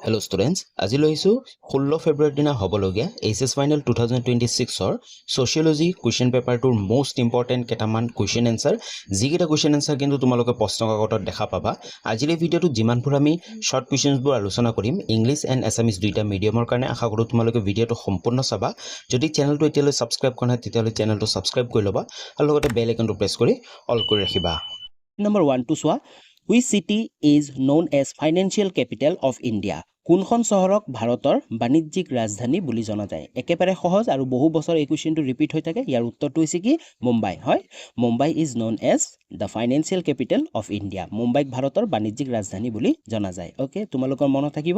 Hello students, আজি লৈছো 16 ফেব্ৰুৱাৰীৰ দিনা হ'বলগীয়া এইচএছ ফাইনেল 2026 ৰ সোশিয়োলজি কোৱেশ্চন পেপাৰটোৰ মোস্ট ইম্পৰ্টেন্ট কেটামান কোৱেশ্চন এনসাৰ যিকেইটা কোৱেশ্চন এনসাৰ কিন্তু তোমালোকে প্ৰশ্ন কাকতত দেখা পাবা আজিৰ এই ভিডিঅ'টো যিমানবোৰ আমি শৰ্ট কোৱেশ্চনবোৰ আলোচনা কৰিম ইংলিছ এণ্ড আছামিজ দুইটা মিডিয়ামৰ কাৰণে আশা কৰোঁ তোমালোকে ভিডিঅ'টো সম্পূৰ্ণ চাবা যদি চেনেলটো এতিয়ালৈ সাবস্ক্ৰাইব কৰা নাই তেতিয়াহ'লে চেনেলটো সাবস্ক্ৰাইব কৰি ল'বা আৰু লগতে বেল আইকনটো প্ৰেছ কৰি অল কৰি ৰাখিবা Number 1 to soa, which city is known as financial capital of India? কোনখন চহৰক ভাৰতৰ বাণিজ্যিক ৰাজধানী বুলি জনা যায় একেবাৰে সহজ আৰু বহু বছৰ এই কোৱেশ্চনটো ৰিপিট হৈ থাকে ইয়াৰ উত্তৰটো হৈছে কি মুম্বাই হয় Mumbai is known as the financial capital of India মুম্বাইক ভাৰতৰ বাণিজ্যিক ৰাজধানী বুলি জনা যায় ওকে তোমালোকৰ মনত থাকিব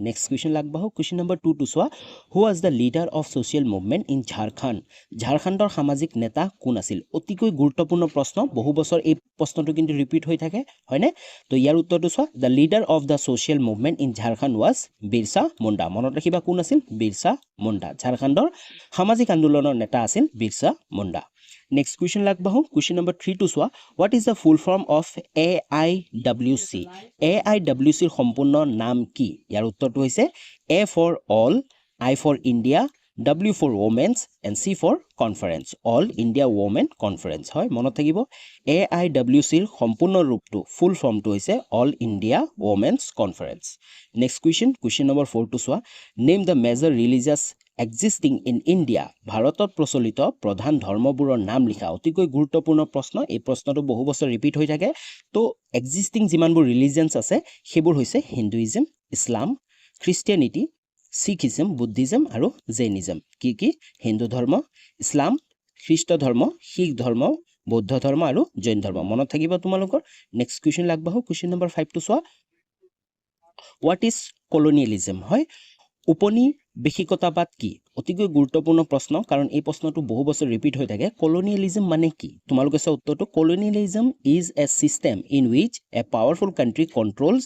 নেক্সট কোৱেশ্চন লাগবাহো কোৱেশ্চন নম্বৰ 2 টু সোৱা who was the leader of social movement in Jharkhand ঝাৰখণ্ডৰ সামাজিক নেতা কোন আছিল অতিকৈ গুৰুত্বপূৰ্ণ প্ৰশ্ন বহু বছৰ এই প্ৰশ্নটো কিন্তু ৰিপিট হৈ থাকে হয়নে তো ইয়াৰ উত্তৰটো সোৱা the leader of the social movement in Jharkhand was Birsa Munda মনত ৰাখিবা কোন আছিল বিৰছা মুণ্ডা ঝাৰখণ্ডৰ সামাজিক আন্দোলনৰ নেতা আছিল বিৰছা মুণ্ডা নেক্সট কোৱেশ্চন লাগবাহো কোৱেশ্চন নম্বৰ 3 টু সোৱা what is the full form of AIWC AIWC ৰ সম্পূৰ্ণ নাম কি ইয়াৰ উত্তৰটো হৈছে A for all I for India W for Women's and C for Conference All India Women Conference হয় মনত থাকিব AIWC ৰ সম্পূৰ্ণ ৰূপটো ফুল ফৰ্মটো হৈছে All India Women's Conference next question number 4 টু সোৱা name the major religious existing in India ভাৰতত প্ৰচলিত প্ৰধান ধৰ্মবোৰৰ নাম লিখা অতিকৈ গুৰুত্বপূৰ্ণ প্ৰশ্ন এই প্ৰশ্নটো বহু বছৰ ৰিপিট হৈ থাকে তো এক্সিষ্টিং যিমানবোৰ ৰিলিজিয়নছ আছে সেইবোৰ হৈছে হিন্দুইজম ইছলাম খ্ৰীষ্টিয়ানিটি শিখিজম বুদ্ধিজম আৰু জৈনিজম কি হিন্দু ধৰ্ম ইছলাম খ্ৰীষ্ট ধৰ্ম শিখ ধৰ্ম বৌদ্ধ ধৰ্ম আৰু জৈন ধৰ্ম মনত থাকিব তোমালোকৰ নেক্সট কোৱেশ্চন লাগবাহো কোৱেশ্চন নম্বৰ 5 টু সোৱা হোৱাট ইজ কলোনিয়েলিজম হয় উপনিবেশিকতাবাদ কি অতিকৈ গুৰুত্বপূৰ্ণ প্ৰশ্ন কাৰণ এই প্ৰশ্নটো বহু বছৰ ৰিপিট হৈ থাকে কলোনিয়েলিজম মানে কি তোমালোকে চাও উত্তৰটো colonialism is a system in which a powerful country controls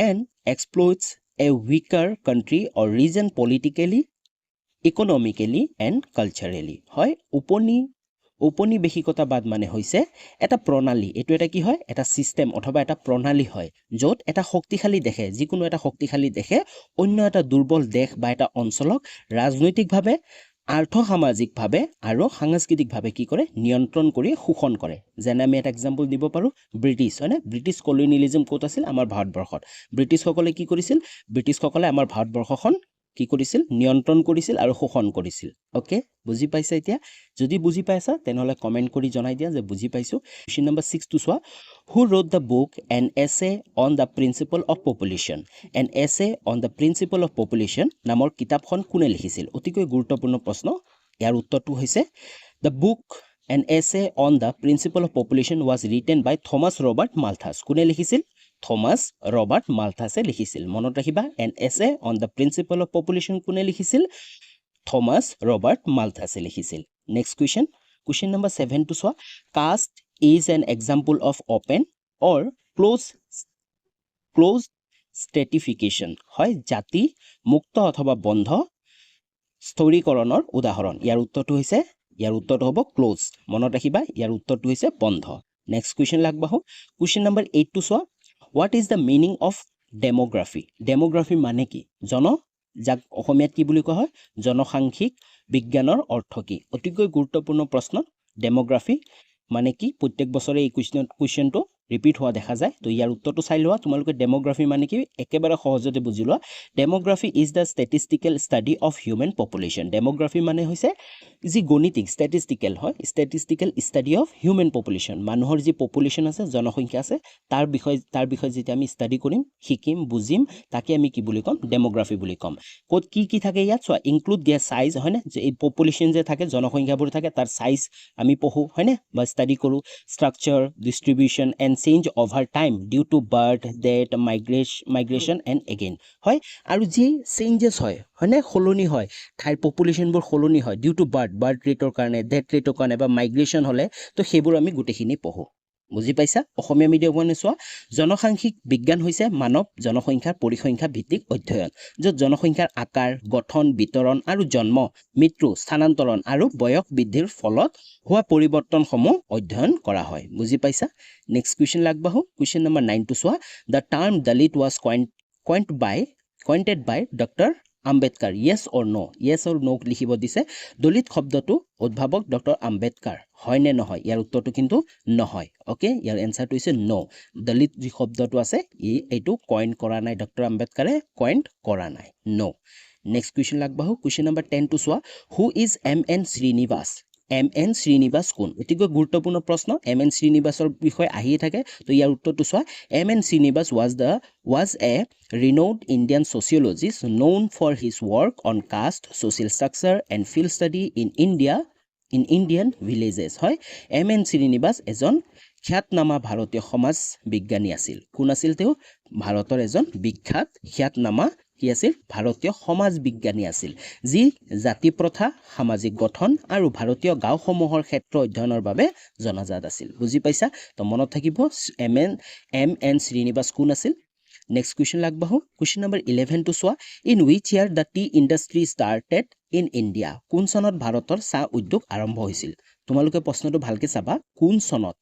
and exploits a weaker country or region politically, economically and culturally হয় উপনিবেশিকতাবাদ মানে হৈছে এটা প্ৰণালী এটো এটা কি হয় এটা সিস্টেম অথবা এটা প্ৰণালী হয় য'ত এটা শক্তিশালী দেশে যিকোনো এটা শক্তিশালী দেশে অন্য এটা দুৰ্বল দেশ বা এটা অঞ্চলক ৰাজনৈতিকভাৱে আৰ্থ-সামাজিকভাৱে আৰু সাংস্কৃতিকভাৱে কি কৰে নিয়ন্ত্ৰণ কৰি শোষণ কৰে যেনে আমি এটা এক্সাম্পল দিব পাৰো ব্ৰিটিছ হয়নে ব্ৰিটিছ কলোনিয়েলিজম ক'ত আছিল আমাৰ ভাৰতবৰ্ষত ব্ৰিটিছসকলে কি কৰিছিল ব্ৰিটিছসকলে আমাৰ ভাৰতবৰ্ষখন কি কৰিছিল নিয়ন্ত্ৰণ কৰিছিল আৰু শোষণ কৰিছিল ওকে বুজি পাইছা এতিয়া যদি বুজি পাইছা তেনেহলে কমেন্ট কৰি জনাই দিয়া যে বুজি পাইছো কোৱেশ্চন নম্বৰ 6 টু সোৱা who wrote the book an essay on the principle of population an essay on the principle of population নামৰ কিতাপখন কোনে লিখিছিল অতিকৈ গুৰুত্বপূৰ্ণ প্ৰশ্ন ইয়াৰ উত্তৰটো হৈছে the book an essay on the principle of population was written by Thomas Robert Malthus কোনে লিখিছিল থমাছ ৰবাৰ্ট মালথাছে লিখিছিল মনত ৰাখিবা an essay on the principle of population কোনে লিখিছিল থমাছ ৰবাৰ্ট মালথাছে লিখিছিল নেক্সট কোৱেশ্চন নম্বৰ 7 টু সোৱা caste is an example of open or close stratification হয় জাতি মুক্ত অথবা বন্ধ স্থিৰীকৰণৰ উদাহৰণ ইয়াৰ উত্তৰটো হ'ব ক্লোজ মনত ৰাখিবা ইয়াৰ উত্তৰটো হৈছে বন্ধ নেক্সট কোৱেশ্চন লাগবাহো কোৱেশ্চন নম্বৰ 8 টু সোৱা what is the meaning of demography মানে কি যাক অসমীয়াত কি বুলি কোৱা হয় জনসাংখ্যিক বিজ্ঞানৰ অৰ্থ কি অতিকৈ গুৰুত্বপূৰ্ণ প্ৰশ্ন ডেমোগ্ৰাফি মানে কি প্ৰত্যেক বছৰে এই কোৱেশ্চনটো ৰিপিট হোৱা দেখা যায় তো ইয়াৰ উত্তৰটো চাই লোৱা তোমালোকে ডেমোগ্ৰাফি মানে কি একেবাৰে সহজতে বুজি লোৱা demography is the statistical study of human population demography মানে হৈছে যি গণিতিক ষ্টেটিষ্টিকেল হয় statistical study of human population মানুহৰ যি পপুলেশ্যন আছে জনসংখ্যা আছে তাৰ বিষয়ে যেতিয়া আমি ষ্টাডি কৰিম শিকিম বুজিম তাকে আমি কি বুলি ক'ম ডেমোগ্ৰাফি বুলি ক'ম ক'ত কি থাকে ইয়াত চোৱা ইনক্লুড দিয়া চাইজ হয়নে যে এই পপুলেশ্যন যে থাকে জনসংখ্যাবোৰ থাকে তাৰ চাইজ আমি পঢ়ো হয়নে বা ষ্টাডি কৰোঁ structure distribution and change over time due to birth death migration and again হয় আৰু যি চেঞ্জেছ হয়নে সলনি হয় ঠাইৰ পপুলেশ্যনবোৰ সলনি হয় ডিউ টু বাৰ্থ ৰেটৰ কাৰণে ডেথ ৰেটৰ কাৰণে বা মাইগ্ৰেশ্যন হ'লে তো সেইবোৰ আমি গোটেইখিনি পঢ়োঁ বুজি পাইছা অসমীয়া মিডিয়ামে চোৱা জনসাংখ্যিক বিজ্ঞান হৈছে মানৱ জনসংখ্যাৰ পৰিসংখ্যা ভিত্তিক অধ্যয়ন য'ত জনসংখ্যাৰ আকাৰ গঠন বিতৰণ আৰু জন্ম মৃত্যু স্থানান্তৰণ আৰু বয়স বৃদ্ধিৰ ফলত হোৱা পৰিৱৰ্তনসমূহ অধ্যয়ন কৰা হয় বুজি পাইছা নেক্সট কোৱেশ্চন লাগবাহো কোৱেশ্চন নম্বৰ 9 টু সোৱা the term Dalit was coined by Dr. Ambedkar. Yes or no? Yes or no লিখিব দিছে দলিত শব্দটো উদ্ভাৱক ডক্টৰ আম্বেদকাৰ হয় নে নহয় ইয়াৰ উত্তৰটো কিন্তু নহয় ওকে ইয়াৰ এনসাৰটো হৈছে নো দলিত যি শব্দটো আছে এইটো কইন কৰা নাই ডক্টৰ আম্বেদকাৰে কইন কৰা নাই নো নেক্সট কুৱেশ্যন লাগবাহু কুৱেশ্যন নম্বৰ 10 টো চোৱা who is MN Srinivas MN Srinivas কোন অতিকৈ গুৰুত্বপূৰ্ণ প্ৰশ্ন MN শ্ৰীনিবাসৰ বিষয়ে আহিয়ে থাকে তো ইয়াৰ উত্তৰটো চোৱা MN Srinivas was a renowned Indian sociologist known for his work on caste, social structure and field study in Indian villages হয় MN শ্ৰীনিবাস এজন খ্যাতনামা ভাৰতীয় সমাজ বিজ্ঞানী আছিল কোন আছিল তেওঁ ভাৰতৰ এজন বিখ্যাত খ্যাতনামা কি আছিল ভাৰতীয় সমাজ বিজ্ঞানী আছিল যি জাতি প্ৰথা সামাজিক গঠন আৰু ভাৰতীয় গাঁওসমূহৰ ক্ষেত্ৰ অধ্যয়নৰ বাবে জনাজাত আছিল বুজি পাইছা তো মনত থাকিব MN শ্ৰীনিবাস কোন আছিল নেক্সট কুৱেশ্যন লাগবাহু কুৱেশ্যন নম্বৰ 11 টো চোৱা in which year the T industry started in India কোন চনত ভাৰতৰ চাহ উদ্যোগ আৰম্ভ হৈছিল তোমালোকে প্ৰশ্নটো ভালকে চাবা কোন চনত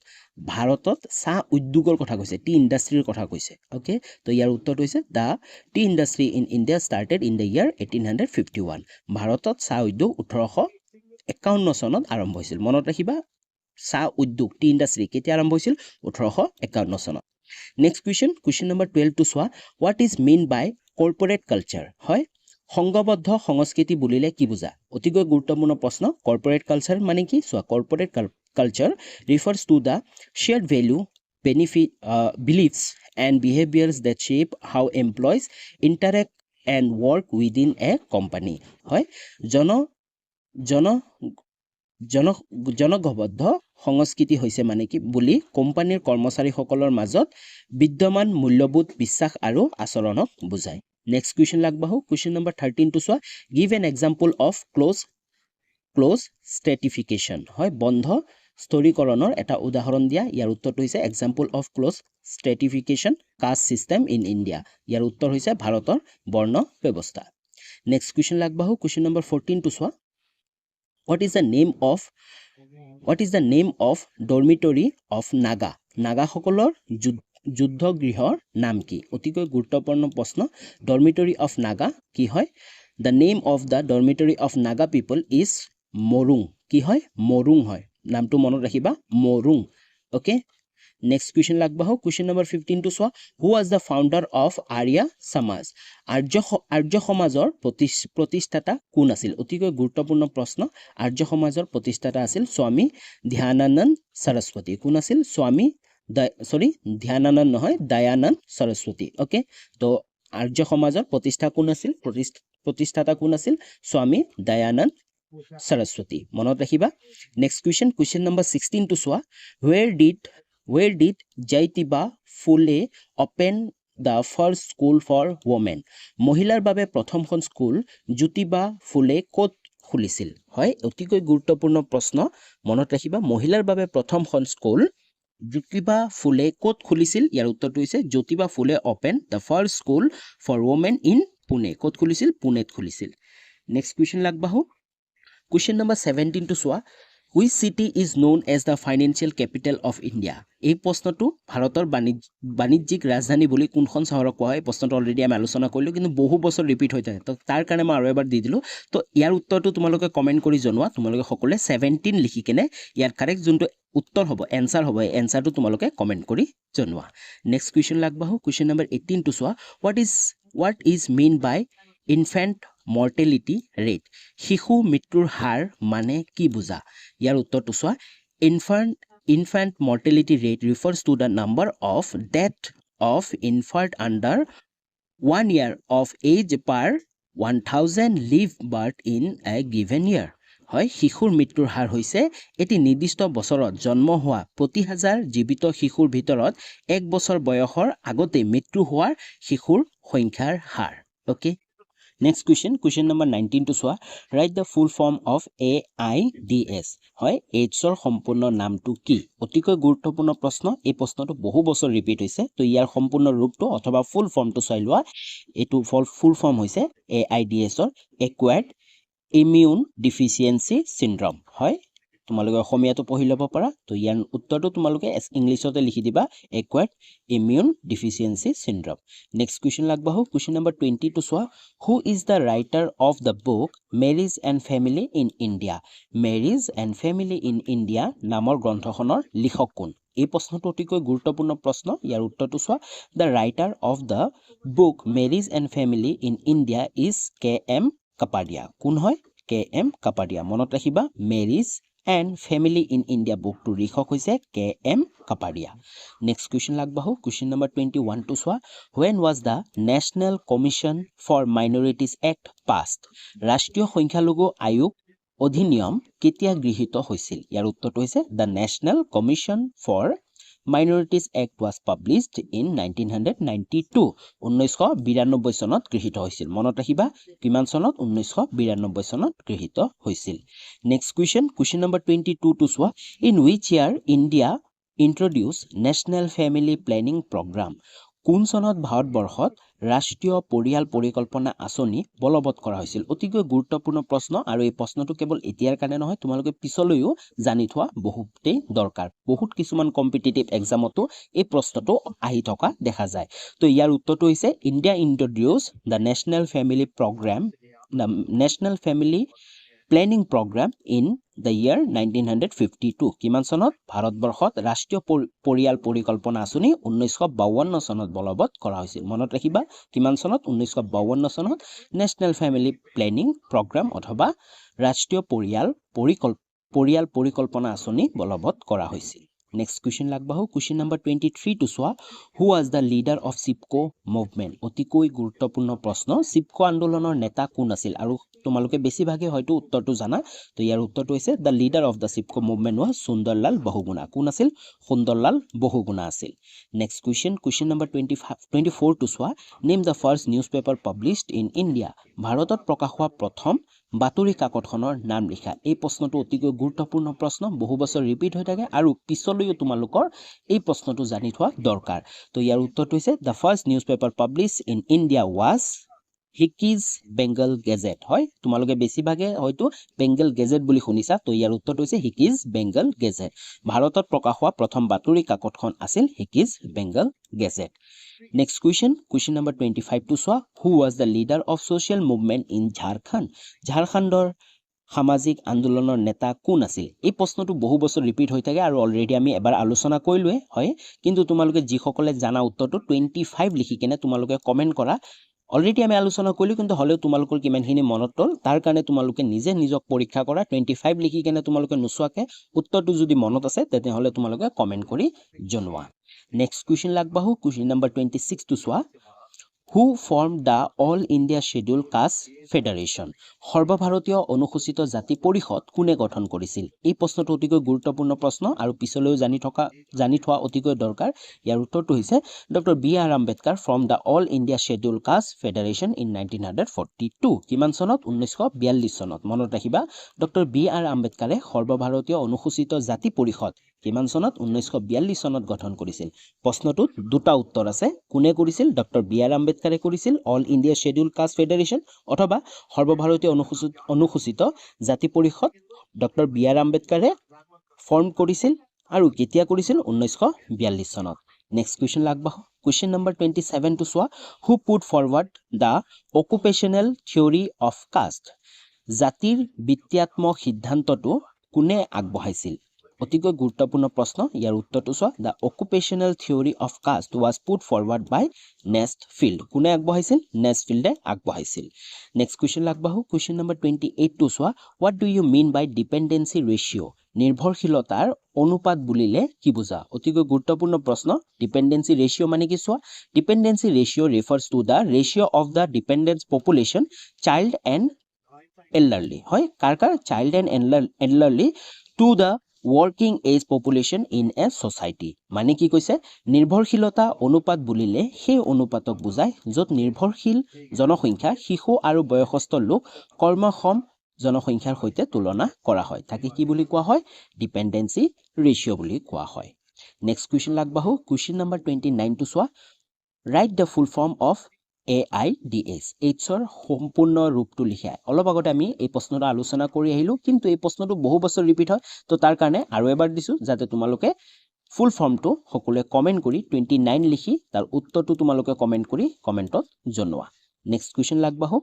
ভাৰতত চাহ উদ্যোগৰ কথা কৈছে টি ইণ্ডাষ্ট্ৰিৰ কথা কৈছে ওকে তো ইয়াৰ উত্তৰটো হৈছে the tea industry in India started in the year 1851 ভাৰতত চাহ উদ্যোগ 1851 চনত আৰম্ভ হৈছিল মনত ৰাখিবা চাহ উদ্যোগ টি ইণ্ডাষ্ট্ৰি কেতিয়া আৰম্ভ হৈছিল 1851 চনত নেক্সট কুৱেশ্যন নম্বৰ 12 টো চোৱা what is mean by corporate culture হয় সংঘবদ্ধ সংস্কৃতি বুলিলে কি বুজা অতিকৈ গুৰুত্বপূৰ্ণ প্ৰশ্ন কৰ্পোৰেট কালচাৰ মানে কি চোৱা corporate culture refers to the shared value beliefs and behaviors that shape how employees interact and work within a company হয় জনগবদ্ধ সংস্কৃতি হৈছে মানে কি বুলি কোম্পানীৰ কৰ্মচাৰীসকলৰ মাজত বিদ্যমান মূল্যবোধ বিশ্বাস আৰু আচৰণক বুজায় নেক্সট কুৱেশ্যন লাগবাহু কুৱেশ্যন নম্বৰ 13 টো চোৱা give an example of close stratification হয় বন্ধ স্তৰীকৰণৰ এটা উদাহৰণ দিয়া ইয়াৰ উত্তৰটো হৈছে example of close stratification caste system in India ইয়াৰ উত্তৰ হৈছে ভাৰতৰ বৰ্ণ ব্যৱস্থা নেক্সট কুৱেশ্যন লাগবাহু কুৱেশ্যন নম্বৰ 14 টো চোৱা What is the name of dormitory of Naga? নাগাসকলৰ যুদ্ধগৃহৰ নাম কি অতিকৈ গুৰুত্বপূৰ্ণ প্ৰশ্ন dormitory of Naga কি হয় The name of the dormitory of Naga people is Morung কি হয় Morung হয় নামটো মনত ৰাখিবা Morung ওকে নেক্সট কুৱেশ্যন লাগবাহু কুৱেশ্যন নম্বৰ 15 টো চোৱা হু was the founder of Arya Samaj আৰ্য সমাজৰ প্ৰতিষ্ঠাতা কোন আছিল অতিকৈ গুৰুত্বপূৰ্ণ প্ৰশ্ন আৰ্য সমাজৰ প্ৰতিষ্ঠাতা আছিল স্বামী ধ্যানানন্দ সৰস্বতী কোন আছিল স্বামী ধ্যানানন্দ নহয় দয়ানন্দ সৰস্বতী ওকে তো আৰ্য সমাজৰ প্ৰতিষ্ঠাতা কোন আছিল স্বামী দয়ানন্দ সৰস্বতী মনত ৰাখিবা নেক্সট কুৱেশ্যন নম্বৰ 16 টো চোৱা Where did Jyotiba Phule open the first school for women? মহিলাৰ বাবে প্ৰথমখন স্কুল জ্যোতিবা ফুলে ক'ত খুলিছিল হয় অতিকৈ গুৰুত্বপূৰ্ণ প্ৰশ্ন মনত ৰাখিবা মহিলাৰ বাবে প্ৰথমখন স্কুল জ্যোতিবা ফুলে ক'ত খুলিছিল ইয়াৰ উত্তৰটো হৈছে জ্যোতিবা ফুলে open the first school for women in Pune ক'ত খুলিছিল পুনেত খুলিছিল নেক্সট কুৱেশ্যন লাগবাহু কুৱেশ্যন নম্বৰ 17 টো চোৱা Which city is known as the financial capital of India? এই প্ৰশ্নটো ভাৰতৰ বাণিজ্যিক ৰাজধানী বুলি কোনখন চহৰক কোৱা হয় প্ৰশ্নটো অলৰেডি আমি আলোচনা কৰিলোঁ কিন্তু বহু বছৰ ৰিপিট হৈ থাকে তো তাৰ কাৰণে মই আৰু এবাৰ দি দিলোঁ তো ইয়াৰ উত্তৰটো তোমালোকে কমেণ্ট কৰি জনোৱা তোমালোকে সকলোৱে 17 লিখি কেনে ইয়াৰ কাৰেক্ট যোনটো উত্তৰ হ'ব এনসাৰ হ'ব এই এনসাৰটো তোমালোকে কমেণ্ট কৰি জনোৱা নেক্সট কুৱেশ্যন লাগবাহু কুৱেশ্যন নম্বৰ 18 টো চোৱা what is mean by infant mortality rate শিশু মৃত্যুৰ হাৰ মানে কি বুজা ইয়াৰ উত্তৰটো চোৱা infant mortality rate refers to the number of death of infant under 1 year of age per 1000 live birth in a given year হয় শিশুৰ মৃত্যুৰ হাৰ হৈছে এটি নিৰ্দিষ্ট বছৰত জন্ম হোৱা প্ৰতি হাজাৰ জীৱিত শিশুৰ ভিতৰত এক বছৰ বয়সৰ আগতে মৃত্যু হোৱাৰ শিশুৰ সংখ্যাৰ হাৰ ওকে নেক্সট কুৱেশ্যন নম্বৰ 19 টো চোৱা right the full form of AIDS হয় এইডছৰ সম্পূৰ্ণ নামটো কি অতিকৈ গুৰুত্বপূৰ্ণ প্ৰশ্ন এই প্ৰশ্নটো বহু বছৰ ৰিপিট হৈছে তো ইয়াৰ সম্পূৰ্ণ ৰূপটো অথবা ফুল ফৰ্মটো চাই লোৱা এইটো ফুল ফৰ্ম হৈছে AIDS ৰ Acquired Immune Deficiency Syndrome হয় তোমালোকে অসমীয়াটো পঢ়ি ল'ব পাৰা তো ইয়াৰ উত্তৰটো তোমালোকে ইংলিছতে লিখি দিবা acquired immune deficiency syndrome next question আগবাঢ়ো কুৱেশ্যন নম্বৰ 22 চোৱা who is the writer of the book marriage and family in India marriage and family in India নামৰ গ্ৰন্থখনৰ লিখক কোন এই প্ৰশ্নটো অতিকৈ গুৰুত্বপূৰ্ণ প্ৰশ্ন ইয়াৰ উত্তৰটো চোৱা the writer of the book marriage and family in India is K.M. Kapadia কোন হয় K.M. কাপাডিয়া মনত ৰাখিবা marriage and family in India বুকটোৰ লিখক হৈছে K.M. কাপাডিয়া নেক্সট কুৱেশ্যন আগবাঢ়ো কুৱেশ্যন নম্বৰ 21 টো চোৱা when was the National Commission for Minorities Act passed ৰাষ্ট্ৰীয় সংখ্যালঘু আয়োগ অধিনিয়ম কেতিয়া গৃহীত হৈছিল ইয়াৰ উত্তৰটো হৈছে the National Commission for Minorities Act was published in 1992 1992 চনত গৃহীত হৈছিল মনত ৰাখিবা কিমান চনত 1992 চনত গৃহীত হৈছিল নেক্সট কুৱেশ্যন নম্বৰ 22 টো চোৱা in which year India introduced National Family Planning Program কোন চনত ভাৰতবৰ্ষত ৰাষ্ট্ৰীয় পৰিয়াল পৰিকল্পনা আঁচনি বলবৎ কৰা হৈছিল অতিকৈ গুৰুত্বপূৰ্ণ প্ৰশ্ন আৰু এই প্ৰশ্নটো কেৱল এতিয়াৰ কাৰণে নহয় তোমালোকে পিছলৈও জানি থোৱা বহুতেই দৰকাৰ বহুত কিছুমান কম্পিটিটিভ এক্সামতো এই প্ৰশ্নটো আহি থকা দেখা যায় তো ইয়াৰ উত্তৰটো হৈছে India introduce the national family program the national family planning program in the year 1952 কিমান চনত ভাৰতবৰ্ষত ৰাষ্ট্ৰীয় পৰিয়াল পৰিকল্পনা আঁচনি 1952 চনত বলবৎ কৰা হৈছিল মনত ৰাখিবা কিমান চনত 1952 চনত নেশ্যনেল ফেমিলি প্লেনিং প্ৰগ্ৰাম অথবা ৰাষ্ট্ৰীয় পৰিয়াল পৰিকল্পনা আঁচনি বলবৎ কৰা হৈছিল নেক্সট কুৱেশ্যন আগবাঢ়ো কুৱেশ্যন নম্বৰ 23 টো চোৱা who was the leader of Chipko movement অতিকৈ গুৰুত্বপূৰ্ণ প্ৰশ্ন চিপকো আন্দোলনৰ নেতা কোন আছিল আৰু তোমালোকে বেছিভাগে হয়তো উত্তৰটো জানা তো ইয়াৰ উত্তৰটো হৈছে the leader of the Chipko movement was Sunderlal Bahuguna কোন আছিল সুন্দৰলাল বহুগুণা আছিল নেক্সট কুৱেশ্যন নম্বৰ 24 টো চোৱা name the first newspaper published in India ভাৰতত প্ৰকাশ হোৱা প্ৰথম বাতৰি কাকতখনৰ নাম লিখা এই প্ৰশ্নটো অতিকৈ গুৰুত্বপূৰ্ণ প্ৰশ্ন বহু বছৰ ৰিপিট হৈ থাকে আৰু পিছলৈও তোমালোকৰ এই প্ৰশ্নটো জানি থোৱা দৰকাৰ তো ইয়াৰ উত্তৰটো হৈছে the first newspaper published in India was Hicky's Bengal Gazette হয় তোমালোকে বেছিভাগে হয়তো বেংগল গেজেট বুলি শুনিছা তো ইয়াৰ উত্তৰটো হৈছে হিকিজ বেংগল গেজেট ভাৰতত প্ৰকাশ হোৱা প্ৰথম বাতৰি কাকতখন আছিল Hicky's Bengal Gazette next question number 25 টো চোৱা who was the leader of social movement in ঝাৰখণ্ডৰ সামাজিক আন্দোলনৰ নেতা কোন আছিল এই প্ৰশ্নটো বহু বছৰ ৰিপিট হৈ থাকে আৰু অলৰেডি আমি এবাৰ আলোচনা কৰিলোৱে হয় কিন্তু তোমালোকে যিসকলে জানা উত্তৰটো 25 লিখি কেনে তোমালোকে কমেণ্ট কৰা অলৰেডি আমি আলোচনা কৰিলো কিন্তু হলেও তোমালোকৰ কিমানখিনি মনত ৰল তাৰ কাৰণে তোমালোকে নিজক পৰীক্ষা কৰা 25 লিখি কেনে তোমালোকে নোচোৱাকে উত্তৰটো যদি মনত আছে তেতিয়াহলে তোমালোকে কমেণ্ট কৰি জনোৱা নেক্সট কুৱেশ্যন আগবাঢ়ো কুৱেশ্যন নম্বৰ 26 টো চোৱা who formed the all India scheduled caste federation সৰ্বভাৰতীয় অনুসূচিত জাতি পৰিষদ কোনে গঠন কৰিছিল এই প্ৰশ্নটো অতিকৈ গুৰুত্বপূৰ্ণ প্ৰশ্ন আৰু পিছলৈও জানি থোৱা অতিকৈ দৰকাৰ ইয়াৰ উত্তৰটো হৈছে doctor B.R. Ambedkar from the all India scheduled caste federation in 1942 কিমান চনত 1942 চনত মনত ৰাখিবা ডক্টৰ B.R. আম্বেদকাৰে সৰ্বভাৰতীয় অনুসূচিত জাতি পৰিষদ কিমান চনত 1942 চনত গঠন কৰিছিল প্ৰশ্নটোত দুটা উত্তৰ আছে কোনে কৰিছিল ডক্টৰ B.R. আম্বেদকাৰে কৰিছিল all India scheduled caste federation অথবা সৰ্বভাৰতীয় অনুসূচিত জাতি পৰিষদ ডক্টৰ B.R. আম্বেদকাৰে ফৰ্ম কৰিছিল আৰু কেতিয়া কৰিছিল 1942 চনত নেক্সট কুৱেশ্যন আগবাঢ়ো কুৱেশ্যন নম্বৰ 27 টো চোৱা who put forward the occupational theory of caste জাতিৰ বিত্যাত্মক সিদ্ধান্তটো কোনে আগবঢ়াইছিল অতিকৈ গুৰুত্বপূৰ্ণ প্ৰশ্ন ইয়াৰ উত্তৰটো চোৱা the occupational theory of caste was put forward by Nesfield কোনে আগবঢ়াইছিল নেষ্ট ফিল্ডে আগবঢ়াইছিল নেক্সট কুৱেশ্যন আগবাঢ়ো কুৱেশ্যন নম্বৰ 28 টো চোৱা what do you mean by dependency ratio' নিৰ্ভৰশীলতাৰ অনুপাত বুলিলে কি বুজা অতিকৈ গুৰুত্বপূৰ্ণ প্ৰশ্ন ডিপেণ্ডেঞ্চি ৰেচিঅ' মানে কি চোৱা dependency ratio' refers to the ratio' of the dependent population child and elderly হয় কাৰ child and elderly to the working age population in a society মানে কি কৈছে নিৰ্ভৰশীলতা অনুপাত বুলিলে সেই অনুপাতক বুজায় য'ত নিৰ্ভৰশীল জনসংখ্যা শিশু আৰু বয়সস্থ লোক কৰ্মক্ষম জনসংখ্যাৰ সৈতে তুলনা কৰা হয় তাকে কি বুলি কোৱা হয় ডিপেণ্ডেঞ্চি ৰেচিঅ' বুলি কোৱা হয় নেক্সট কুৱেশ্যন আগবাঢ়ো কুৱেশ্যন নম্বৰ 29 টো চোৱা right the full form of AIDS এইডছৰ সম্পূৰ্ণ ৰূপটো লিখা অলপ আগতে আমি এই প্ৰশ্নটো আলোচনা কৰি আহিলো কিন্তু এই প্ৰশ্নটো বহু বছৰ ৰিপিট হয় তো তাৰ কাৰণে আৰু এবাৰ দিছো যাতে তোমালোকে ফুল ফৰ্মটো সকলোৱে কমেন্ট কৰি 29 লিখি তাৰ উত্তৰটো তোমালোকে কমেন্ট কৰি কমেন্টত জনোৱা নেক্সট কোৱেশ্চন লাগবাহো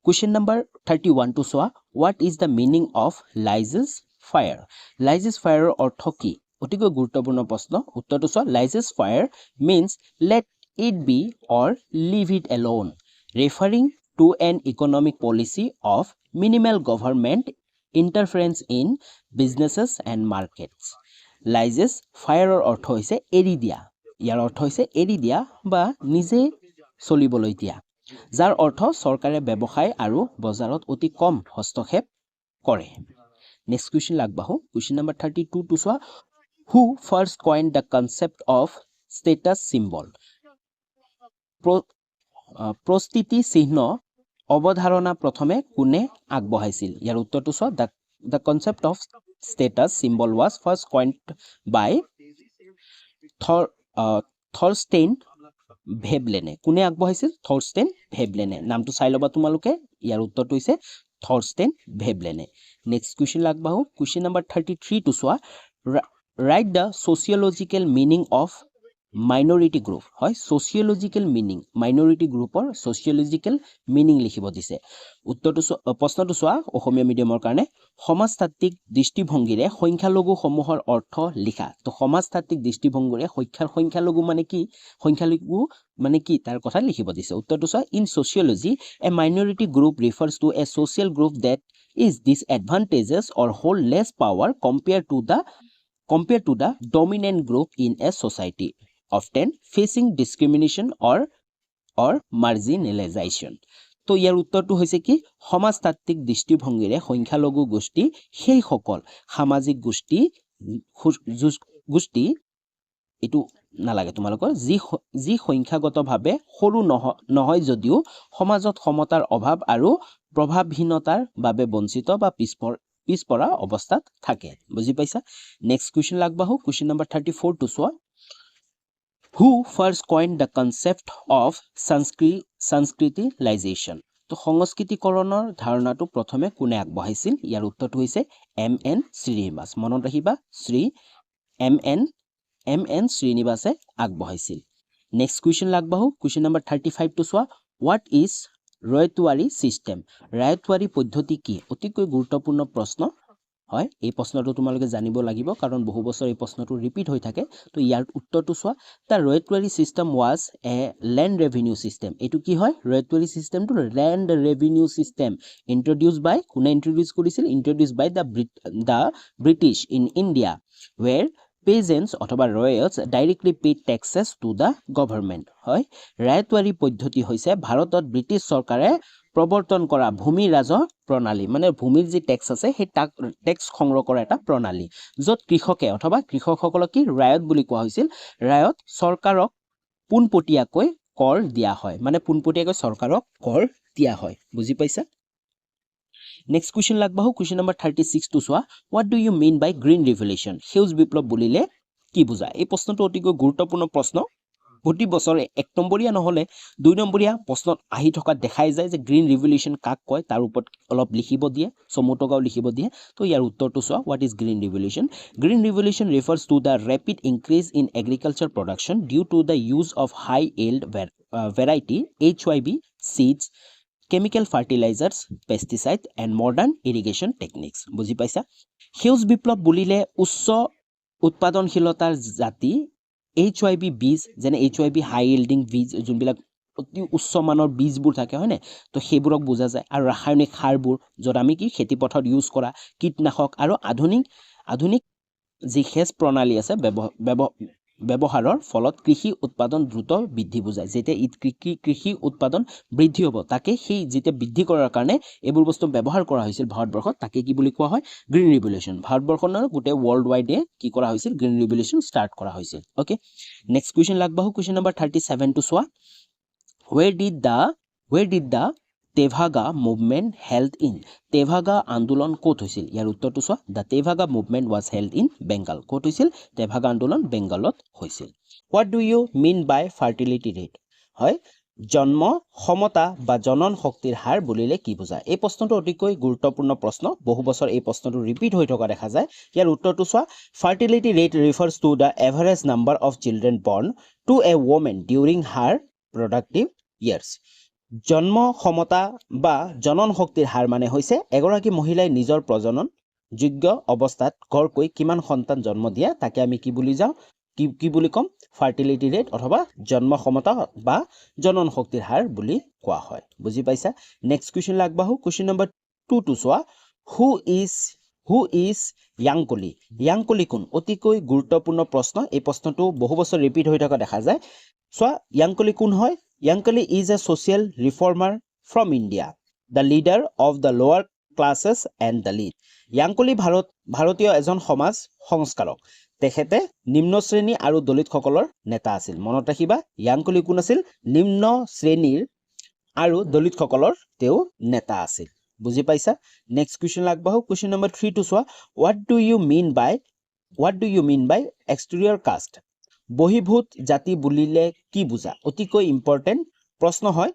কোৱেশ্চন নম্বৰ 31 টু চোৱা what is the meaning of Lige's fire Lige's fire অৰ্থ কি অতিকৈ গুৰুত্বপূৰ্ণ প্ৰশ্ন উত্তৰটো চোৱা Lige's fire means let it be or leave it alone referring to an economic policy of minimal government interference in businesses and markets Lige's fire অৰ্থ হৈছে এৰি দিয়া ইয়াৰ অৰ্থ হৈছে এৰি দিয়া বা নিজে চলিবলৈ দিয়া যাৰ অৰ্থ চৰকাৰে ব্যৱসায় আৰু বজাৰত অতি কম হস্তক্ষেপ কৰে নেক্সট কোৱেশ্চন লাগবাহো কোৱেশ্চন নম্বৰ 32 টু চোৱা who first coined the concept of status symbol প্ৰস্তিতি চিহ্ন অৱধাৰণা প্ৰথমে কোনে আগবঢ়াইছিল ইয়াৰ উত্তৰটো চোৱা the concept of status symbol was first coined by Thorstein Veblen কোনে আগবঢ়াইছিল Thorstein Veblen নামটো চাই লবা তোমালোকে ইয়াৰ উত্তৰটো হৈছে Thorstein Veblen নেক্সট কোৱেশ্চন লাগবাহো কোৱেশ্চন নম্বৰ 33 টু চোৱা write the sociological meaning of minority group হয় sociological meaning minority groupৰ sociological meaning লিখিব দিছে উত্তৰটো প্ৰশ্নটো চোৱা অসমীয়া মিডিয়ামৰ কাৰণে সমাজতাত্ত্বিক দৃষ্টিভংগীৰে সংখ্যালঘু সমূহৰ অৰ্থ লিখা তো সমাজতাত্ত্বিক দৃষ্টিভংগীৰে সংখ্যালঘু মানে কি সংখ্যালঘু মানে কি তাৰ কথা লিখিব দিছে উত্তৰটো চোৱা in sociology a minority group refers to a social group that is disadvantageous or hold less power compared to the dominant group in a society often facing discrimination or marginalization তো ইয়াৰ উত্তৰটো হৈছে কি সমাজতাত্ত্বিক দৃষ্টিভংগীৰে সংখ্যালঘু গোষ্ঠী সেই সকল সামাজিক গোষ্ঠী এটো নালাগে তোমালোকৰ যি সংখ্যাগতভাৱে সৰু নহয় যদিও সমাজত সমতাৰ অভাৱ আৰু প্ৰভাৱহীনতাৰ বাবে বঞ্চিত বা পিছপৰা অৱস্থাত থাকে বুজি পাইছা নেক্সট কোৱেশ্চন লাগবাহো কোৱেশ্চন নম্বৰ 34 টু চোৱা who first coined the concept of Sanskritization তো সংস্কৃতিকৰণৰ ধাৰণাটো প্ৰথমে কোনে আগবঢ়াইছিল ইয়াৰ উত্তৰটো হৈছে MN শ্ৰীনিবাস মনত ৰাখিবা MN শ্ৰীনিবাসে আগবঢ়াইছিল নেক্সট কোৱেশ্চন লাগবাহো কোৱেশ্চন নম্বৰ 35 টু চোৱা what is ৰায়তৱাৰী সিস্টেম ৰায়তৱাৰী পদ্ধতি কি অতিকৈ গুৰুত্বপূৰ্ণ প্ৰশ্ন হয় এই প্ৰশ্নটো তোমালোকে জানিব লাগিব কাৰণ বহু বছৰ এই প্ৰশ্নটো ৰিপিট হৈ থাকে তো ইয়াৰ উত্তৰটো চোৱা the ryotwari system was a land revenue system এটো কি হয় ryotwari সিস্টেমটো land revenue system introduced by কোনে ইন্ট্ৰোডিউস কৰিছিল introduced by the British in India where peasants অথবা royals directly paid taxes to the government হয় ৰায়তৱাৰী পদ্ধতি হৈছে ভাৰতত ব্ৰিটিছ চৰকাৰে প্ৰৱৰ্তন কৰা ভূমি ৰাজহ প্ৰণালী মানে ভূমিৰ যি ট্যাক্স আছে সেই ট্যাক্স সংগ্ৰহ কৰা এটা প্ৰণালী যত কৃষকে অথবা কৃষকসকলক কি ৰায়ত বুলি কোৱা হৈছিল ৰায়ত চৰকাৰক পোনপটীয়াকৈ কৰ দিয়া হয় মানে পোনপটীয়াকৈ চৰকাৰক কৰ দিয়া হয় বুজি পাইছা নেক্সট কোৱেশ্চন লাগবাহো কোৱেশ্চন নম্বৰ 36 টু চোৱা what do you mean by green revolution সেউজ বিপ্লৱ বুলিলে কি বুজা এই প্ৰশ্নটো অতিকৈ গুৰুত্বপূৰ্ণ প্ৰশ্ন প্ৰতি বছৰে এক নম্বৰীয়া নহলে দুই নম্বৰীয়া প্ৰশ্নত আহি থকা দেখাই যায় যে গ্ৰীন ৰিভলিউশন কাক কয় তাৰ ওপৰত অলপ লিখিব দিয়ে সমুটগাও লিখিব দিয়ে তো ইয়াৰ উত্তৰটো চোৱা what is green revolution refers to the rapid increase in agriculture production due to the use of high yield variety HYB seeds chemical fertilizers pesticides and modern irrigation techniques বুজি পাইছা সেউজ বিপ্লৱ বুলিলে উচ্চ উৎপাদনশীলতাৰ জাতি HYB বীজ যেনে HYB হাই yielding বীজ যোনবিলাক অতি উচ্চ মানৰ বীজবোৰ থাকে হয় না তো সেইবোৰক বুজা যায় আৰু ৰাসায়নিক সাৰবোৰ যত আমি কি খেতি পথাৰত ইউজ কৰা কীটনাশক আৰু আধুনিক যি সেচ প্ৰণালী আছে ব্যৱহাৰৰ ফলত কৃষি উৎপাদন দ্ৰুত বৃদ্ধি বুজায় যেতে কৃষি উৎপাদন বৃদ্ধি হ'ব তাকে সেই যেতে বৃদ্ধি কৰাৰ কাৰণে এবোৰ বস্তু ব্যৱহাৰ কৰা হৈছিল ভাৰতবৰ্ষত তাকে কি বুলি কোৱা হয় গ্ৰীন ৰিভলিউশন ভাৰতবৰ্ষৰ গোটে ওয়াৰ্ল্ড ওয়াইডে কি কৰা হৈছিল গ্ৰীন ৰিভলিউশন ষ্টাৰ্ট কৰা হৈছিল ওকে নেক্সট কোৱেশ্চন লাগবাহু কোৱেশ্চন নম্বৰ 37 টু চোৱা where did the Tevaga movement held in Tevaga আন্দোলন ক'ত হৈছিল ইয়াৰ উত্তৰটো চোৱা the Tevaga movement was held in Bengal ক'ত হৈছিল Tevaga আন্দোলন বেংগলত হৈছিল what do you mean by fertility rate হয় জন্ম ক্ষমতা বা জনন শক্তিৰ হাৰ বুলিলে কি বুজায় এই প্ৰশ্নটো অতিকৈ গুৰুত্বপূৰ্ণ প্ৰশ্ন বহু বছৰ এই প্ৰশ্নটো ৰিপিট হৈ থকা দেখা যায় ইয়াৰ উত্তৰটো চোৱা fertility rate refers to the average number of children born to a women during her productive years জন্ম ক্ষমতা বা জনন শক্তিৰ হাৰ মানে হৈছে এগৰাকী মহিলাই নিজৰ প্ৰজনন যোগ্য অৱস্থাত গড়কৈ কিমান সন্তান জন্ম দিয়া তাকে আমি কি বুলি যাওঁ কি বুলি কম ফাৰ্টিলিটি ৰেট অথবা জন্ম ক্ষমতা বা জনন শক্তিৰ হাৰ বুলি কোৱা হয় বুজি পাইছা নেক্সট কুৱেশ্যন আগবাঢ়ো কুৱেশ্যন নম্বৰ 2 টো চোৱা হু ইজ য়াংকলি কোন অতিকৈ গুৰুত্বপূৰ্ণ প্ৰশ্ন এই প্ৰশ্নটো বহু বছৰ ৰিপিট হৈ থকা দেখা যায় চোৱা য়াংকলি কোন হয় Ayyankali is a social reformer from India the leader of the lower classes and the lead য়াংকলি ভাৰতীয় এজন সমাজ সংস্কাৰক তেখেতে নিম্ন শ্ৰেণী আৰু দলিতসকলৰ নেতা আছিল মনত ৰাখিবা য়াংকলি কোন আছিল নিম্ন শ্ৰেণীৰ আৰু দলিতসকলৰ তেওঁ নেতা আছিল বুজি পাইছা নেক্সট কুৱেশ্যন আগবাঢ়ো কুৱেশ্যন নম্বৰ 3 টো চোৱা what do you mean by exterior caste বহিভূত জাতি বুলিলে কি বুজা অতিকৈ ইম্পৰ্টেন্ট প্ৰশ্ন হয়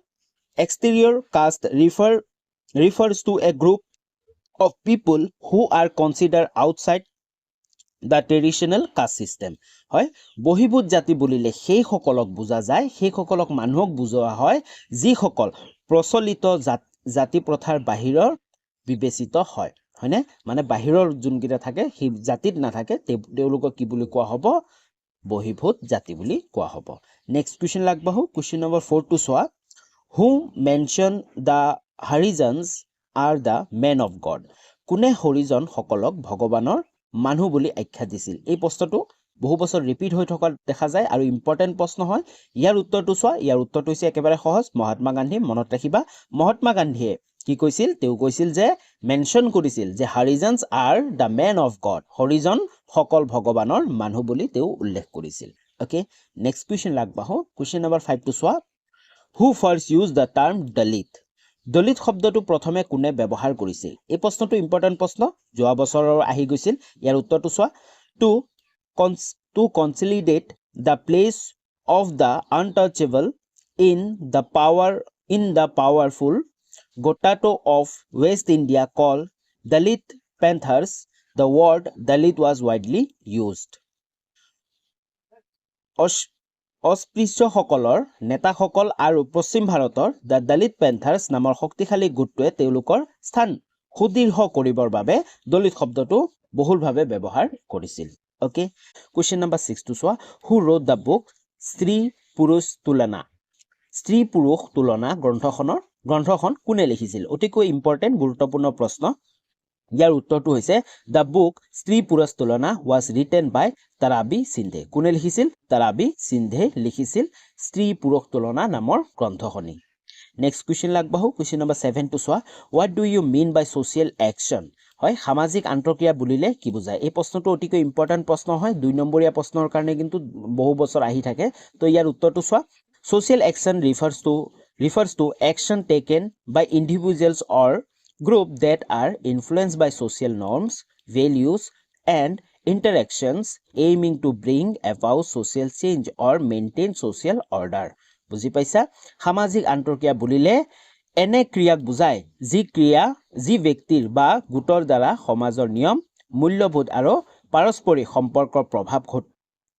exterior caste refers to a group of people who are considered outside the traditional caste system হয় বহিভূত জাতি বুলিলে সেই সকলক বুজা যায় সেই সকলক মানুহক বুজোৱা হয় যিসকল প্ৰচলিত জাতি প্ৰথাৰ বাহিৰৰ বিবেচিত হয় হয়নে মানে বাহিৰৰ যোনকেইটা থাকে সেই জাতিত নাথাকে তেওঁলোকক কি বুলি কোৱা হ'ব বহিভূত জাতি বুলি কোৱা হ'ব নেক্সট কুৱেশ্যন আগবাঢ়ো কুৱেশ্যন নম্বৰ 4 টো চোৱা who mention the Harijans are the men of God কোনে হৰিজন সকলক ভগৱানৰ মানুহ বুলি আখ্যা দিছিল এই প্ৰশ্নটো বহু বছৰ ৰিপিট হৈ থকা দেখা যায় আৰু ইম্পৰ্টেন্ট প্ৰশ্ন হয় ইয়াৰ উত্তৰটো চোৱা ইয়াৰ উত্তৰটো হৈছে একেবাৰে সহজ মহাত্মা গান্ধী মনত ৰাখিবা মহাত্মা গান্ধীয়ে কি কৈছিল তেওঁ কৈছিল যে মেনশন কৰিছিল যে Harijans are the men of God Harijan সকল ভগৱানৰ মানুহ বুলি তেওঁ উল্লেখ কৰিছিল ওকে নেক্সট কুৱেশ্যন আগবাঢ়ো কুৱেশ্যন নম্বৰ 5 টো চোৱা who first used the term দলিত শব্দটো প্ৰথমে কোনে ব্যৱহাৰ কৰিছিল এই প্ৰশ্নটো ইম্পৰ্টেন্ট প্ৰশ্ন যোৱা বছৰৰ আহি গৈছিল ইয়াৰ উত্তৰটো চোৱা to consolidate the place of the untouchable in the powerful Gotato of West India called Dalit Panthers the word Dalit was widely used অস্পৃশ্যসকলৰ নেতাসকল আৰু পশ্চিম ভাৰতৰ দ্য দলিত পেন্থাৰ্ছ নামৰ শক্তিশালী গোটটোৱে তেওঁলোকৰ স্থান সুদৃঢ় কৰিবৰ বাবে দলিত শব্দটো বহুলভাৱে ব্যৱহাৰ কৰিছিল ওকে কুৱেশ্যন নম্বৰ 6 টো চোৱা হু ৰোট দ্য বুক স্ত্ৰী পুৰুষ তুলনা গ্ৰন্থখন কোনে লিখিছিল অতিকৈ ইম্পৰ্টেন্ট গুৰুত্বপূৰ্ণ প্ৰশ্ন ইয়াৰ উত্তৰটো হৈছে দ্য বুক স্ত্ৰী পুৰুষ তুলনা was written by তাৰাবি সিন্ধে কোনে লিখিছিল তাৰাবি সিন্ধে লিখিছিল স্ত্ৰী পুৰুষ তুলনা নামৰ গ্ৰন্থখনি নেক্সট কুৱেশ্যন আগবাঢ়ো কুৱেশ্যন নম্বৰ 7 টো চোৱা what do you mean by social action হয় সামাজিক আন্তঃক্ৰিয়া বুলিলে কি বুজায় এই প্ৰশ্নটো অতিকৈ ইম্পৰ্টেন্ট প্ৰশ্ন হয় 2 নম্বৰীয়া প্ৰশ্নৰ কাৰণে কিন্তু বহু বছৰ আহি থাকে তো ইয়াৰ উত্তৰটো চোৱা social action refers to action taken by individuals or group that are influenced by social norms, values, and interactions aiming to bring about social change or maintain social order. বুজি পাইছা সামাজিক আন্তঃক্ৰিয়া বুলিলে এনে ক্ৰিয়াক বুজায় যি ব্যক্তিৰ বা গোটৰ দ্বাৰা সমাজৰ নিয়ম মূল্যবোধ আৰু পাৰস্পৰিক সম্পৰ্কৰ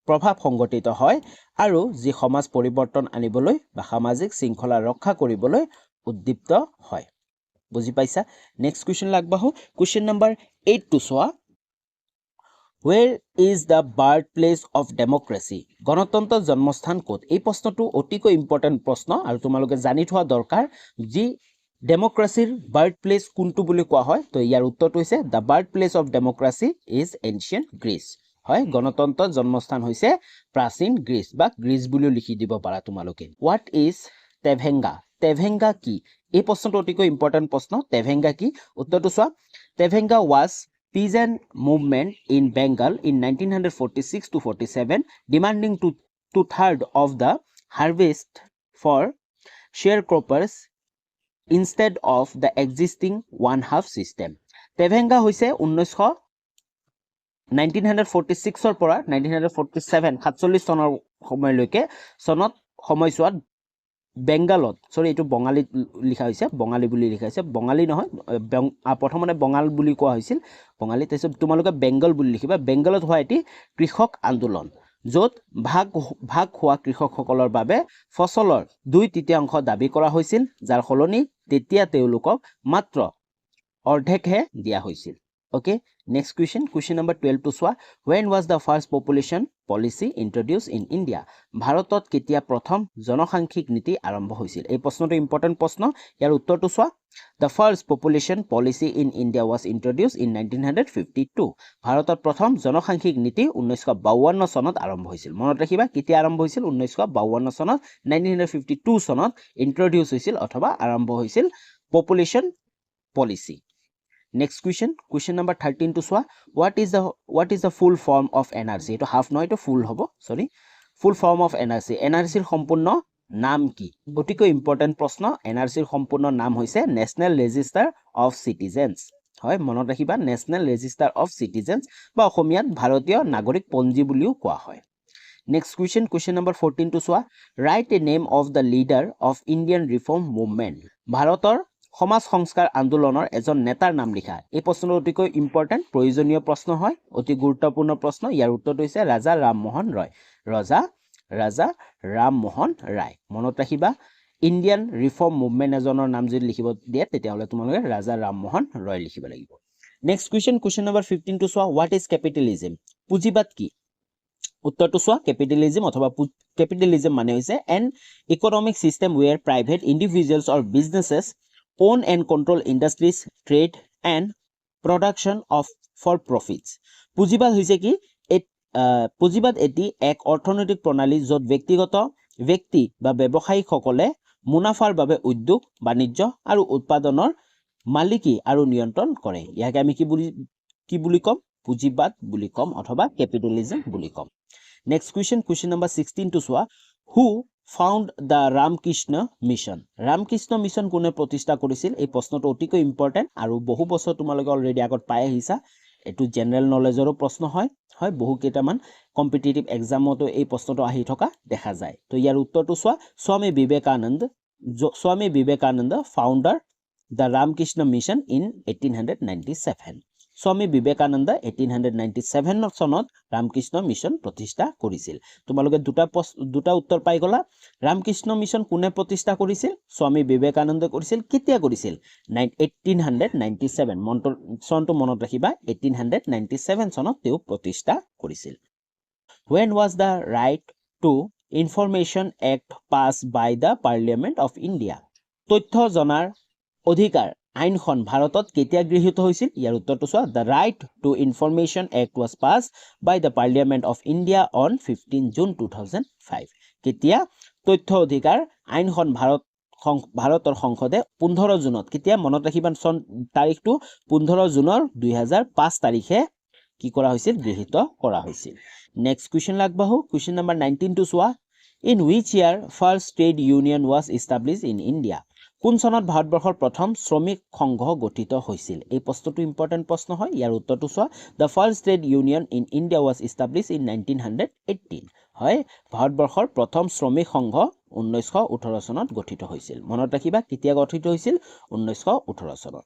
প্ৰভাৱ সংগঠিত হয় আৰু যি সমাজ পৰিৱৰ্তন আনিবলৈ বা সামাজিক শৃংখলা ৰক্ষা কৰিবলৈ উদ্দীপ্ত হয় বুজি পাইছা নেক্সট কুৱেশ্যন আগবাঢ়ো কুৱেশ্যন নম্বৰ 8 টো চোৱা where is the birthplace of democracy গণতন্ত্ৰৰ জন্মস্থান ক'ত এই প্ৰশ্নটো অতিকৈ ইম্পৰ্টেন্ট প্ৰশ্ন আৰু তোমালোকে জানি থোৱা দৰকাৰ যি ডেমক্ৰেসিৰ বাৰ্থপ্লেস কোনটো বুলি কোৱা হয় তো ইয়াৰ উত্তৰটো হৈছে the birthplace of democracy is ancient Greece হয় গণতন্ত্ৰৰ জন্মস্থান হৈছে প্ৰাচীন গ্ৰীচ বা গ্ৰীচ বুলিও লিখি দিব পাৰা তোমালোকে what is তেভেঙ্গা কি এই প্ৰশ্নটো অতিকৈ ইম্পৰ্টেন্ট প্ৰশ্ন তেভেঙ্গা কি উত্তৰটো চোৱা তেভেঙ্গা was peasant movement in Bengal in 1946 to 47 demanding 2/3 of the harvest for sharecroppers instead of the existing 1/2 system তেভেঙ্গা হৈছে 1946 ৰ পৰা 1947 47 চনৰ সময়লৈকে সময়ছোৱাত বেংগালত সৰি এইটো বঙালীত লিখা হৈছে বঙালী বুলি লিখা হৈছে বঙালী নহয় প্ৰথমতে বঙাল বুলি কোৱা হৈছিল বঙালী তাৰপিছত তোমালোকে বেংগল বুলি লিখিবা বেংগলত হোৱা এটি কৃষক আন্দোলন য'ত ভাগ হোৱা কৃষকসকলৰ বাবে ফচলৰ 2/3 দাবী কৰা হৈছিল যাৰ সলনি তেতিয়া তেওঁলোকক মাত্ৰ অৰ্ধেকহে দিয়া হৈছিল okay next question number 12 to চোৱা when was the first population policy introduced in India ভাৰতত কেতিয়া প্ৰথম জনসাংখ্যিক নীতি আৰম্ভ হৈছিল এই প্ৰশ্নটো ইম্পৰ্টেন্ট প্ৰশ্ন ইয়াৰ উত্তৰটো চোৱা the first population policy in India was introduced in 1952 ভাৰতত প্ৰথম জনসাংখ্যিক নীতি 1952 চনত আৰম্ভ হৈছিল মনত ৰাখিবা কেতিয়া আৰম্ভ হৈছিল 1952 চনত 1952 চনত ইন্ট্ৰোডিউস হৈছিল অথবা আৰম্ভ হৈছিল population policy Next question number 13 to চোৱা what is the full form of NRC এটো half নহয় এটো full হ'ব sorry full form of NRC NRC ৰ সম্পূৰ্ণ নাম কি অতিকৈ ইম্পৰ্টেন্ট প্ৰশ্ন NRC ৰ সম্পূৰ্ণ নাম হৈছে National Register of Citizens হয় মনত ৰাখিবা National Register of Citizens বা অসমীয়াত ভাৰতীয় নাগৰিক পঞ্জী বুলিও কোৱা হয় Next question number 14 to চোৱা write a name of the leader of Indian reform movement ভাৰতৰ সমাজ সংস্কাৰ আন্দোলনৰ এজন নেতাৰ নাম লিখা এই প্ৰশ্নটো অতিকৈ ইম্পৰ্টেন্ট প্ৰয়োজনীয় প্ৰশ্ন হয় অতি গুৰুত্বপূৰ্ণ প্ৰশ্ন ইয়াৰ উত্তৰটো হৈছে ৰাজা ৰামমোহন ৰায় মনত ৰাখিবা ইণ্ডিয়ান ৰিফৰ্ম মুভমেন্ট এজনৰ নাম যদি লিখিব দিয়ে তেতিয়াহলে তোমালোকে ৰাজা ৰামমোহন ৰয় লিখিব লাগিব নেক্সট question number 15 to চোৱা what is capitalism পুঁজিবাদ কি উত্তৰটো চোৱা capitalism অথবা capitalism মানে হৈছে an economic system where private individuals or businesses own and control industries, trade and production for profits. পুঁজিবাদ হৈছে কি পুঁজিবাদ এটি এক অৰ্থনৈতিক প্ৰণালী য'ত ব্যক্তি বা ব্যৱসায়ীসকলে মুনাফাৰ বাবে উদ্যোগ বাণিজ্য আৰু উৎপাদনৰ মালিকী আৰু নিয়ন্ত্ৰণ কৰে ইয়াকে আমি কি বুলি কম পুঁজিবাদ বুলি কম অথবা capitalism বুলি কম next question number 16 to চোৱা who found the Ramkrishna mission Ramkrishna mission কোনে প্ৰতিষ্ঠা কৰিছিল এই প্ৰশ্নটো অতিকৈ ইম্পৰ্টেন্ট আৰু বহু বছৰ তোমালোকে অলৰেডি আগত পাই আহিছা এটো জেনাৰেল নলেজৰো প্ৰশ্ন হয় বহু কেইটামান কম্পিটিটিভ এক্সামতো এই প্ৰশ্নটো আহি থকা দেখা যায় তো ইয়াৰ উত্তৰটো চোৱা Swami Vivekananda founder the Ramkrishna mission in 1897 Swami Vivekananda 1897 চনত ৰামকৃষ্ণ মিছন প্ৰতিষ্ঠা কৰিছিল তোমালোকে দুটা উত্তৰ পাই গলা ৰামকৃষ্ণ মিছন কোনে প্ৰতিষ্ঠা কৰিছিল স্বামী বিবেকানন্দ কৰিছিল কেতিয়া কৰিছিল 1897 চনটো মনত ৰাখিবা 1897 চনত তেওঁ প্ৰতিষ্ঠা কৰিছিল when was the right to information act passed by the parliament of India তথ্য জনাৰ অধিকাৰ আইনখন ভাৰতত কেতিয়া গৃহীত হৈছিল ইয়াৰ উত্তৰটো চোৱা the right to information act was passed by the parliament of India on 15 June 2005 কেতিয়া তথ্য অধিকাৰ আইনখন ভাৰতৰ সংসদে 15 জুনত কেতিয়া মনত ৰাখিবা তাৰিখটো 15 জুনৰ 2005 তাৰিখে কি কৰা হৈছিল গৃহীত কৰা হৈছিল next question লাগবাহু question number 19 to চোৱা in which year first trade union was established in India কোন চনত ভাৰতবৰ্ষৰ প্ৰথম শ্ৰমিক সংঘ গঠিত হৈছিল এই প্ৰশ্নটো ইম্পৰ্টেন্ট প্ৰশ্ন হয় ইয়াৰ উত্তৰটো চোৱা the first trade union in India was established in 1918 হয় ভাৰতবৰ্ষৰ প্ৰথম শ্ৰমিক সংঘ 1918 চনত গঠিত হৈছিল মনত ৰাখিবা কেতিয়া গঠিত হৈছিল 1918 চনত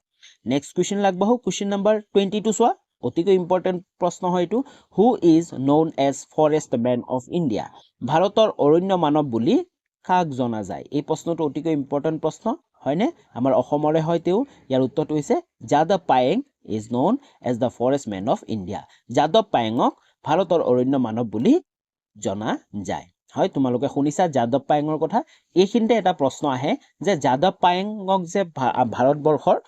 নেক্সট question লাগবাহু question number 22 চোৱা অতিকৈ ইম্পৰ্টেন্ট প্ৰশ্ন হয় এটো who is known as forest man of India ভাৰতৰ অৰণ্য মানৱ বুলি কাক জনা যায় এই প্ৰশ্নটো অতিকৈ ইম্পৰ্টেন্ট প্ৰশ্ন হয়নে আমাৰ অসমৰে হয় তেও ইয়াৰ উত্তৰটো হৈছে Yadav Payeng is known as the forest man of India Yadav পায়েংক ভাৰতৰ অৰণ্য মানৱ বুলি জনা যায় হয় তোমালোকে শুনিছা যাদৱ পায়েংৰ কথা এইখিনতে এটা প্ৰশ্ন আহে যে যাদৱ পায়েংক যে ভাৰতবৰ্ষৰ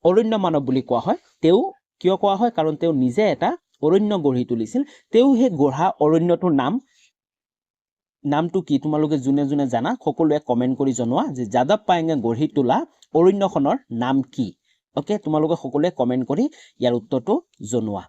অৰণ্য মানৱ বুলি কোৱা হয় তেও কিয় কোৱা হয় কাৰণ তেও নিজে এটা অৰণ্য গঢ়ি তুলিছিল তেও হে গঢ়া অৰণ্যটোৰ নামটো কি তোমালোকে জুনে জানা সকলোৱে কমেন্ট কৰি জনোৱা যে যাদৱ পায়েংগে গঢ়ি তোলা অৰণ্যখনৰ নাম কি ওকে তোমালোকে সকলোৱে কমেন্ট কৰি ইয়াৰ উত্তৰটো জনোৱা